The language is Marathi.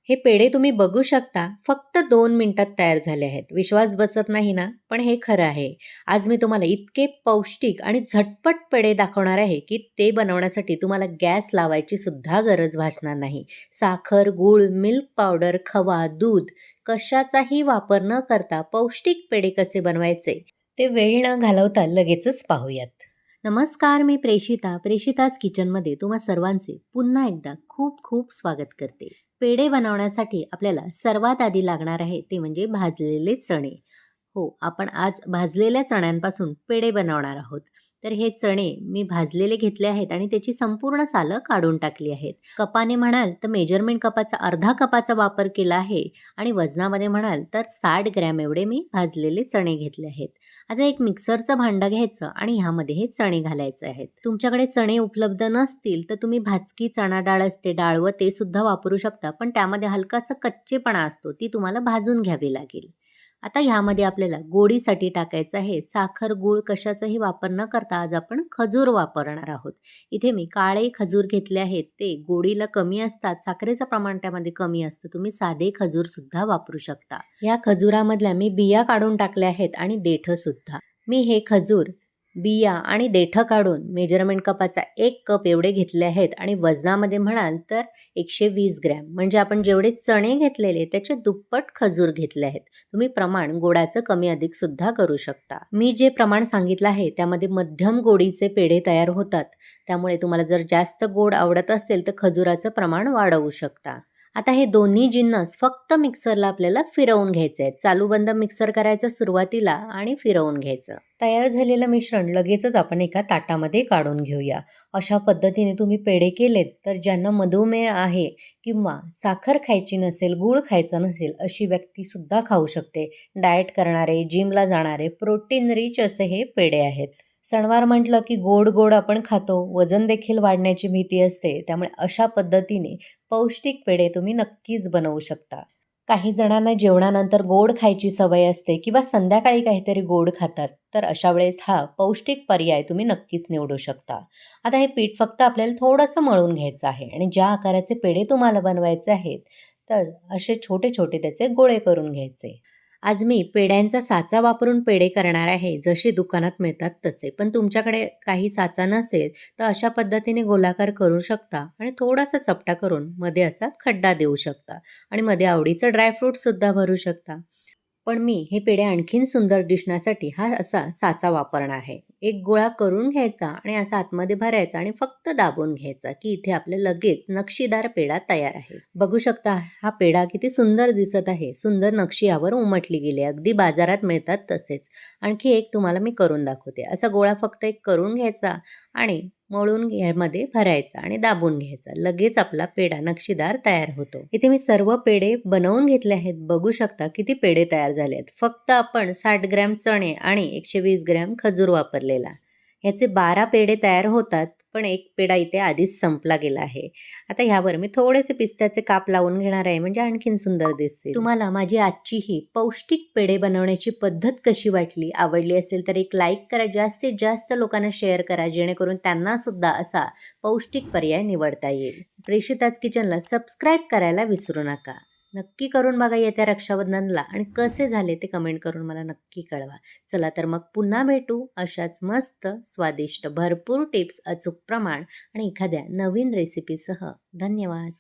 हे पेढे तुम्ही बघू शकता, फक्त 2 मिनिटात तयार झाले आहेत. विश्वास बसत नाही ना? पण हे खरं आहे. आज मी तुम्हाला इतके पौष्टिक आणि झटपट पेढे दाखवणार आहे, की ते बनवण्यासाठी तुम्हाला गॅस लावायची सुद्धा गरज भासणार नाही. साखर, गूळ, मिल्क पावडर, खवा, दूध कशाचाही वापर न करता पौष्टिक पेढे कसे बनवायचे, ते वेळ न घालवता लगेचच पाहूयात. नमस्कार, मी प्रेषिता. प्रेषिताच किचनमध्ये तुम्हा सर्वांचे पुन्हा एकदा खूप खूप स्वागत करते. पेढे बनवण्यासाठी आपल्याला सर्वात आधी लागणार आहे ते म्हणजे भाजलेले चणे. हो, आपण आज भाजलेल्या चण्यांपासून पेढे बनवणार आहोत. तर हे चणे मी भाजलेले घेतले आहेत आणि त्याची संपूर्ण सालं काढून टाकली आहेत. कपाने म्हणाल तर मेजरमेंट कपाचा अर्धा कपाचा वापर केला आहे आणि वजनामध्ये म्हणाल तर 60 ग्रॅम एवढे मी भाजलेले चणे घेतले आहेत. आता एक मिक्सरचं भांडं घ्यायचं आणि ह्यामध्ये हे चणे घालायचे आहेत. तुमच्याकडे चणे उपलब्ध नसतील तर तुम्ही भाजकी चणा डाळ असते, डाळवं ते सुद्धा वापरू शकता, पण त्यामध्ये हलकासा कच्चेपणा असतो, ती तुम्हाला भाजून घ्यावी लागेल. आता ह्यामध्ये आपल्याला गोडीसाठी टाकायचं आहे साखर, गूळ कशाचाही वापर न करता आज आपण खजूर वापरणार आहोत. इथे मी काळे खजूर घेतले आहेत, ते गोडीला कमी असतात, साखरेचं प्रमाण त्यामध्ये कमी असतं. तुम्ही साधे खजूर सुद्धा वापरू शकता. या खजुरामधल्या मी बिया काढून टाकल्या आहेत आणि देठ सुद्धा. मी हे खजूर बिया आणि देठं काढून मेजरमेंट कपाचा 1 कप एवढे घेतले आहेत आणि वजनामध्ये म्हणाल तर 120 ग्रॅम, म्हणजे आपण जेवढे चणे घेतलेले त्याचे दुप्पट खजूर घेतले आहेत. तुम्ही प्रमाण गोडाचं कमी अधिक सुद्धा करू शकता. मी जे प्रमाण सांगितलं आहे त्यामध्ये मध्यम गोडीचे पेढे तयार होतात. त्यामुळे तुम्हाला जर जास्त गोड आवडत असेल तर खजुराचं प्रमाण वाढवू शकता. आता हे दोन्ही जिन्नस फक्त मिक्सरला आपल्याला फिरवून घ्यायचे आहेत. चालू बंद मिक्सर करायचं सुरुवातीला आणि फिरवून घ्यायचं. तयार झालेलं मिश्रण लगेचच आपण एका ताटामध्ये काढून घेऊया. अशा पद्धतीने तुम्ही पेढे केलेत तर ज्यांना मधुमेह आहे किंवा साखर खायची नसेल, गूळ खायचा नसेल अशी व्यक्ती सुद्धा खाऊ शकते. डाएट करणारे, जिमला जाणारे, प्रोटीन रिच असे हे पेढे आहेत. सणवार म्हटलं की गोड गोड आपण खातो, वजन देखील वाढण्याची भीती असते. त्यामुळे अशा पद्धतीने पौष्टिक पेढे तुम्ही नक्कीच बनवू शकता. काही जणांना जेवणानंतर गोड खायची सवय असते किंवा संध्याकाळी काहीतरी गोड खातात, तर अशा वेळेस हा पौष्टिक पर्याय तुम्ही नक्कीच निवडू शकता. आता हे पीठ फक्त आपल्याला थोडंसं मळून घ्यायचं आहे आणि ज्या आकाराचे पेढे तुम्हाला बनवायचे आहेत, तर असे छोटे छोटे त्याचे गोळे करून घ्यायचे. आज मी पेढ्यांचा साचा वापरून पेढे करणार आहे, जसे दुकानात मिळतात तसे. पण तुमच्याकडे काही साचा नसेल तर अशा पद्धतीने गोलाकार करू शकता आणि थोडासा चपटा करून मध्ये असा खड्डा देऊ शकता आणि मध्ये आवडीचं ड्रायफ्रूटसुद्धा भरू शकता. पण मी हे पेढे आणखीन सुंदर दिसण्यासाठी हा असा साचा वापरणार आहे. एक गोळा करून घ्यायचा आणि असा आतमध्ये भरायचा आणि फक्त दाबून घ्यायचा, की इथे आपल्या लगेच नक्षीदार पेढा तयार आहे. बघू शकता हा पेढा किती सुंदर दिसत आहे. सुंदर नक्षी यावर उमटली गेली, अगदी बाजारात मिळतात तसेच. आणखी एक तुम्हाला मी करून दाखवते. असा गोळा फक्त एक करून घ्यायचा आणि मळून ह्यामध्ये भरायचा आणि दाबून घ्यायचा. लगेच आपला पेढा नक्षीदार तयार होतो. इथे मी सर्व पेढे बनवून घेतले आहेत. बघू शकता किती पेढे तयार झाले आहेत. फक्त आपण 60 ग्रॅम चणे आणि 120 ग्रॅम खजूर वापरलेला. ह्याचे 12 पेढे तयार होतात, पण एक पेढा इथे आधीच संपला गेला आहे. आता ह्यावर मी थोडेसे पिस्त्याचे काप लावून घेणार आहे, म्हणजे आणखीन सुंदर दिसतील. तुम्हाला माझी आजची ही पौष्टिक पेढे बनवण्याची पद्धत कशी वाटली, आवडली असेल तर एक लाईक करा, जास्तीत जास्त लोकांना शेअर करा, जेणेकरून त्यांना सुद्धा असा पौष्टिक पर्याय निवडता येईल. प्रेषिताच किचनला सबस्क्राईब करायला विसरू नका. नक्की करून बघा येत्या रक्षाबंधनला आणि कसे झाले ते कमेंट करून मला नक्की कळवा. चला तर मग पुन्हा भेटू अशाच मस्त, स्वादिष्ट, भरपूर टिप्स, अचूक प्रमाण आणि एखाद्या नवीन रेसिपीसह. धन्यवाद.